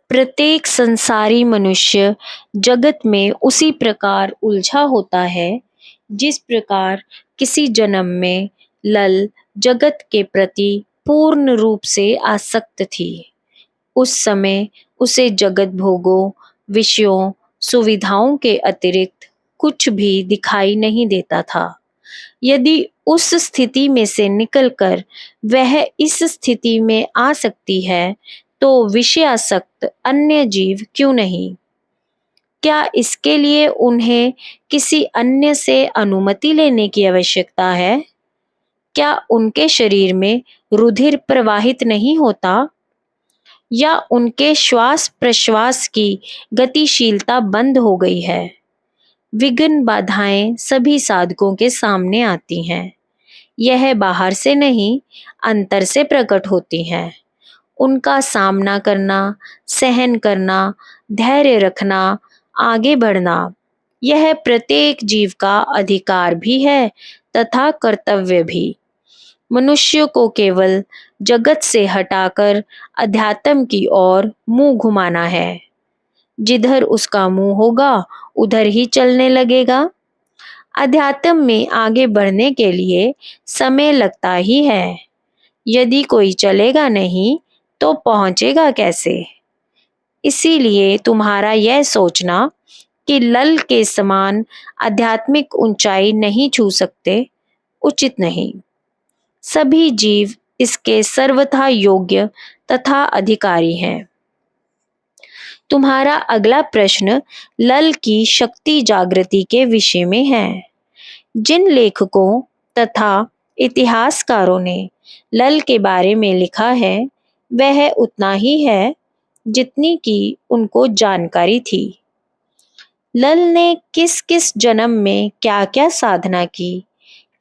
प्रत्येक संसारी मनुष्य जगत में उसी प्रकार उलझा होता है जिस प्रकार किसी जन्म में लल जगत के प्रति पूर्ण रूप से आसक्त थी। उस समय उसे जगत भोगों, विषयों, सुविधाओं के अतिरिक्त कुछ भी दिखाई नहीं देता था। यदि उस स्थिति में से निकलकर वह इस स्थिति में आ सकती है, तो विषयासक्त अन्य जीव क्यों नहीं? क्या इसके लिए उन्हें किसी अन्य से अनुमति लेने की आवश्यकता है? क्या उनके शरीर में रुधिर प्रवाहित नहीं होता? या उनके श्वास प्रश्वास की गतिशीलता बंद हो गई है? विघ्न बाधाएं सभी साधकों के सामने आती हैं। यह बाहर से नहीं, अंतर से प्रकट होती हैं। उनका सामना करना, सहन करना, धैर्य रखना, आगे बढ़ना, यह प्रत्येक जीव का अधिकार भी है तथा कर्तव्य भी। मनुष्य को केवल जगत से हटाकर अध्यात्म की ओर मुंह घुमाना है। जिधर उसका मुंह होगा उधर ही चलने लगेगा। अध्यात्म में आगे बढ़ने के लिए समय लगता ही है। यदि कोई चलेगा नहीं तो पहुंचेगा कैसे? इसीलिए तुम्हारा यह सोचना कि लल के समान आध्यात्मिक ऊंचाई नहीं छू सकते, उचित नहीं। सभी जीव इसके सर्वथा योग्य तथा अधिकारी हैं। तुम्हारा अगला प्रश्न लल की शक्ति जागृति के विषय में है। जिन लेखकों तथा इतिहासकारों ने लल के बारे में लिखा है, वह उतना ही है जितनी की उनको जानकारी थी। लल ने किस किस जन्म में क्या क्या साधना की,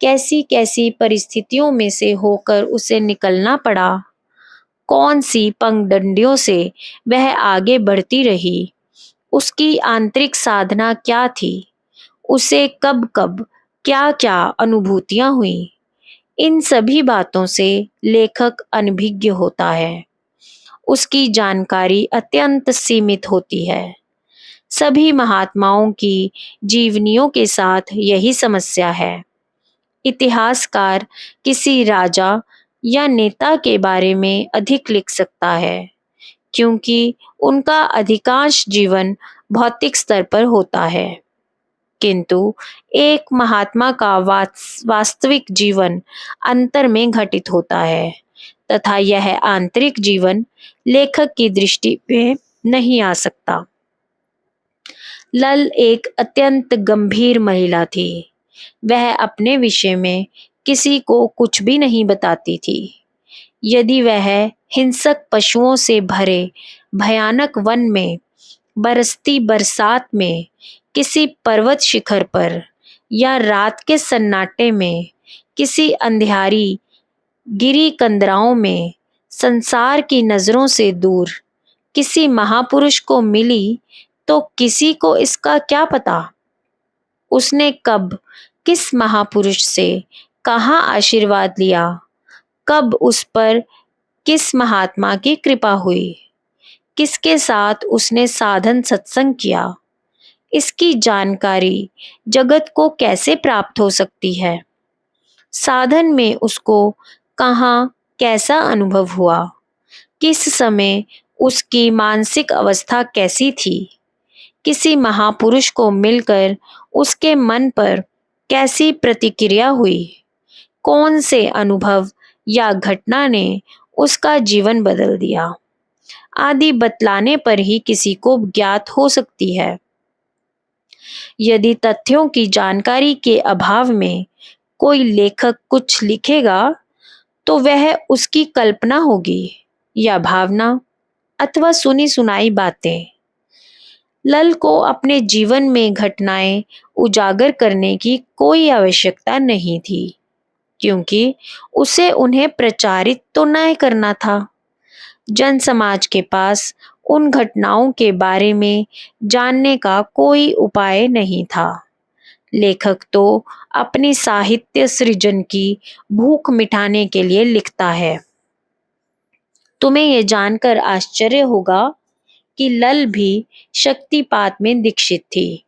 कैसी कैसी परिस्थितियों में से होकर उसे निकलना पड़ा, कौन सी पंगडंडियों से वह आगे बढ़ती रही, उसकी आंतरिक साधना क्या थी, उसे कब कब क्या क्या अनुभूतियां हुई, इन सभी बातों से लेखक अनभिज्ञ होता है। उसकी जानकारी अत्यंत सीमित होती है। सभी महात्माओं की जीवनियों के साथ यही समस्या है। इतिहासकार किसी राजा या नेता के बारे में अधिक लिख सकता है, क्योंकि उनका अधिकांश जीवन भौतिक स्तर पर होता है। किंतु एक महात्मा का वास्तविक जीवन अंतर में घटित होता है तथा यह आंतरिक जीवन लेखक की दृष्टि में नहीं आ सकता। लल एक अत्यंत गंभीर महिला थी। वह अपने विषय में किसी को कुछ भी नहीं बताती थी। यदि वह हिंसक पशुओं से भरे भयानक वन में, बरसती बरसात में, किसी पर्वत शिखर पर या रात के सन्नाटे में, किसी अंधियारी गिरी कंदराओं में, संसार की नजरों से दूर किसी महापुरुष को मिली, तो किसी को इसका क्या पता उसने कब किस महापुरुष से कहाँ आशीर्वाद लिया, कब उस पर किस महात्मा की कृपा हुई, किसके साथ उसने साधन सत्संग किया। इसकी जानकारी जगत को कैसे प्राप्त हो सकती है? साधन में उसको कहाँ कैसा अनुभव हुआ, किस समय उसकी मानसिक अवस्था कैसी थी, किसी महापुरुष को मिलकर उसके मन पर कैसी प्रतिक्रिया हुई, कौन से अनुभव या घटना ने उसका जीवन बदल दिया, आदि बतलाने पर ही किसी को ज्ञात हो सकती है। यदि तथ्यों की जानकारी के अभाव में कोई लेखक कुछ लिखेगा, तो वह उसकी कल्पना होगी या भावना अथवा सुनी सुनाई बातें। लल को अपने जीवन में घटनाएं उजागर करने की कोई आवश्यकता नहीं थी, क्योंकि उसे उन्हें प्रचारित तो न करना था। जन समाज के पास उन घटनाओं के बारे में जानने का कोई उपाय नहीं था। लेखक तो अपनी साहित्य सृजन की भूख मिटाने के लिए लिखता है। तुम्हें यह जानकर आश्चर्य होगा कि लल भी शक्तिपात में दीक्षित थी।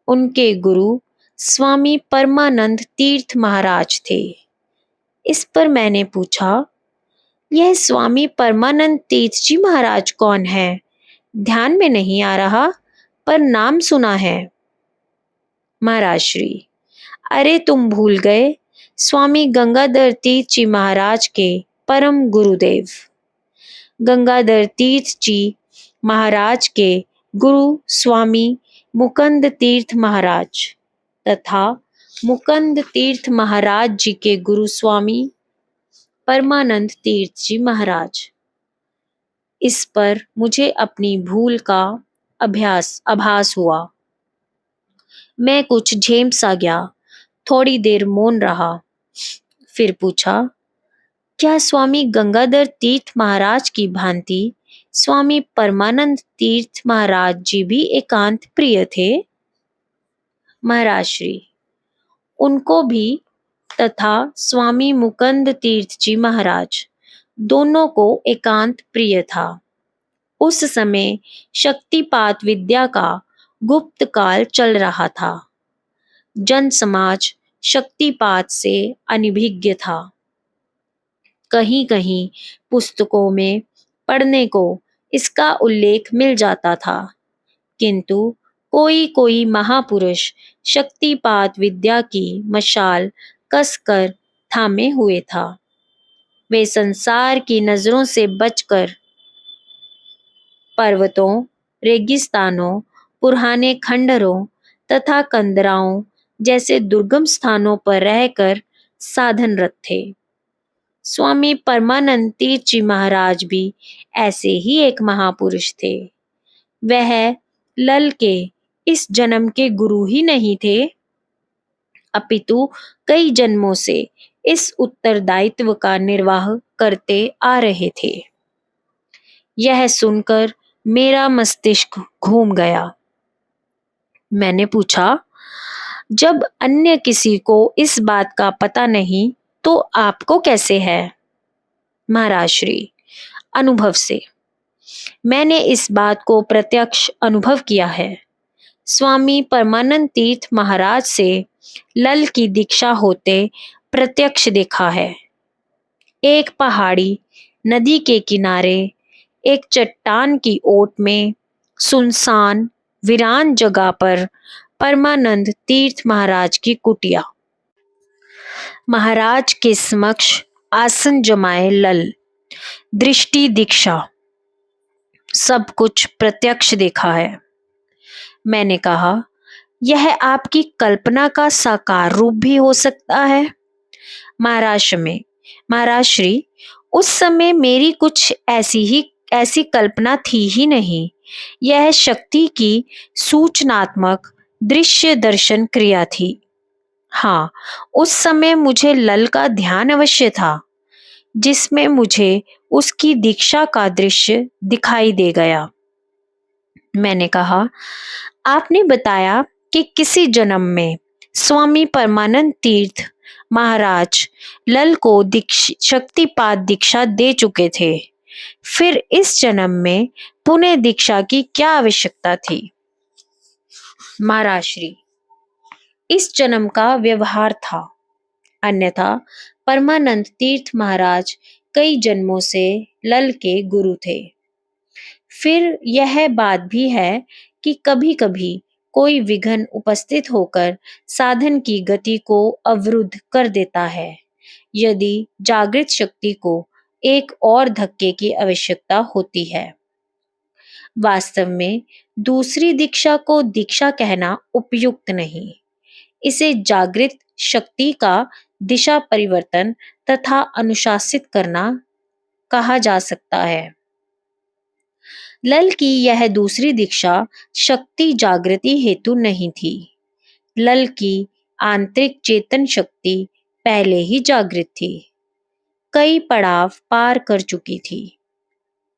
उनके गुरु स्वामी परमानंद तीर्थ महाराज थे। इस पर मैंने पूछा, यह स्वामी परमानंद तीर्थ जी महाराज कौन है? ध्यान में नहीं आ रहा, पर नाम सुना है। महाराज श्री, अरे तुम भूल गए, स्वामी गंगाधर तीर्थ जी महाराज के परम गुरुदेव। गंगाधर तीर्थ जी महाराज के गुरु स्वामी मुकुंद तीर्थ महाराज तथा मुकुंद तीर्थ महाराज जी के गुरु स्वामी परमानंद तीर्थ जी महाराज। इस पर मुझे अपनी भूल का आभास हुआ। मैं कुछ झेम सा गया, थोड़ी देर मौन रहा, फिर पूछा, क्या स्वामी गंगाधर तीर्थ महाराज की भांति स्वामी परमानंद तीर्थ महाराज जी भी एकांत प्रिय थे? महाराज श्री, उनको भी तथा स्वामी मुकुंद तीर्थ जी महाराज दोनों को एकांत प्रिय था। उस समय शक्तिपात विद्या का गुप्त काल चल रहा था। जन समाज शक्तिपात से अनभिज्ञ था। कहीं कहीं पुस्तकों में पढ़ने को इसका उल्लेख मिल जाता था, किंतु कोई कोई महापुरुष शक्तिपात विद्या की मशाल कसकर थामे हुए था। वे संसार की नजरों से बचकर पर्वतों, रेगिस्तानों, पुराने खंडरों तथा कंदराओं जैसे दुर्गम स्थानों पर रहकर साधनरत थे। स्वामी परमानंद तीर्थ जी महाराज भी ऐसे ही एक महापुरुष थे। वह लल के इस जन्म के गुरु ही नहीं थे, अपितु कई जन्मों से इस उत्तरदायित्व का निर्वाह करते आ रहे थे। यह सुनकर मेरा मस्तिष्क घूम गया। मैंने पूछा, जब अन्य किसी को इस बात का पता नहीं तो आपको कैसे है? महाराज श्री, अनुभव से। मैंने इस बात को प्रत्यक्ष अनुभव किया है। स्वामी परमानंद तीर्थ महाराज से लल की दीक्षा होते प्रत्यक्ष देखा है। एक पहाड़ी नदी के किनारे एक चट्टान की ओट में सुनसान वीरान जगह पर परमानंद तीर्थ महाराज की कुटिया। महाराज के समक्ष आसन जमाए लल, दृष्टि दीक्षा, सब कुछ प्रत्यक्ष देखा है। मैंने कहा, यह आपकी कल्पना का साकार रूप भी हो सकता है? महाराज श्री, उस समय मेरी कुछ ऐसी कल्पना थी ही नहीं। यह शक्ति की सूचनात्मक दृश्य दर्शन क्रिया थी। हाँ, उस समय मुझे लल का ध्यान अवश्य था, जिसमें मुझे उसकी दीक्षा का दृश्य दिखाई दे गया। मैंने कहा, आपने बताया कि किसी जन्म में स्वामी परमानंद तीर्थ महाराज लल को शक्तिपात दीक्षा दे चुके थे। फिर इस जन्म में पुनः दीक्षा की क्या आवश्यकता थी? महाराज श्री, इस जन्म का व्यवहार था, अन्यथा परमानंद तीर्थ महाराज कई जन्मों से लल के गुरु थे। फिर यह बात भी है कि कभी कभी कोई विघ्न उपस्थित होकर साधन की गति को अवरुद्ध कर देता है। यदि जागृत शक्ति को एक और धक्के की आवश्यकता होती है। वास्तव में दूसरी दीक्षा को दीक्षा कहना उपयुक्त नहीं। इसे जागृत शक्ति का दिशा परिवर्तन तथा अनुशासित करना कहा जा सकता है। लल की यह दूसरी दीक्षा शक्ति जागृति हेतु नहीं थी। लल की आंतरिक चेतन शक्ति पहले ही जागृत थी, कई पड़ाव पार कर चुकी थी,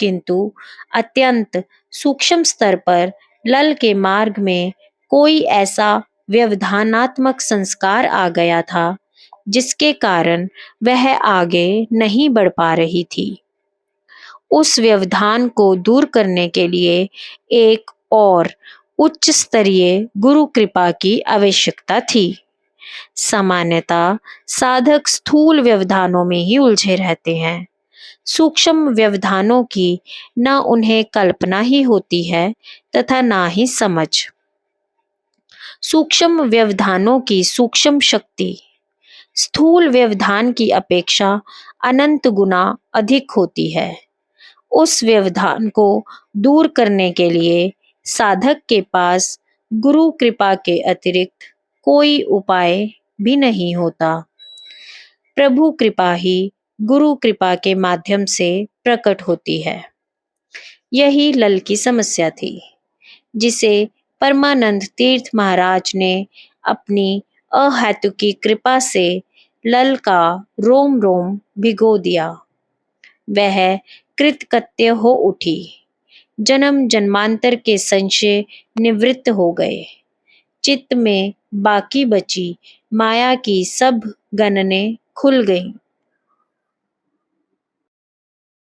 किंतु अत्यंत सूक्ष्म स्तर पर लल के मार्ग में कोई ऐसा व्यवधानात्मक संस्कार आ गया था जिसके कारण वह आगे नहीं बढ़ पा रही थी। उस व्यवधान को दूर करने के लिए एक और उच्च स्तरीय गुरु कृपा की आवश्यकता थी। सामान्यतः साधक स्थूल व्यवधानों में ही उलझे रहते हैं। सूक्ष्म व्यवधानों की न उन्हें कल्पना ही होती है तथा ना ही समझ। सूक्ष्म व्यवधानों की सूक्ष्म शक्ति स्थूल व्यवधान की अपेक्षा अनंत गुना अधिक होती है। उस व्यवधान को दूर करने के लिए साधक के पास गुरु कृपा के अतिरिक्त कोई उपाय भी नहीं होता। प्रभु कृपा ही गुरु कृपा के माध्यम से प्रकट होती है। यही लल की समस्या थी, जिसे परमानंद तीर्थ महाराज ने अपनी अहेतुकी कृपा से लल का रोम रोम भिगो दिया। वह कृतकृत्य हो उठी। जन्म जन्मांतर के संशय निवृत्त हो गए। चित्त में बाकी बची माया की सब गणने खुल गईं।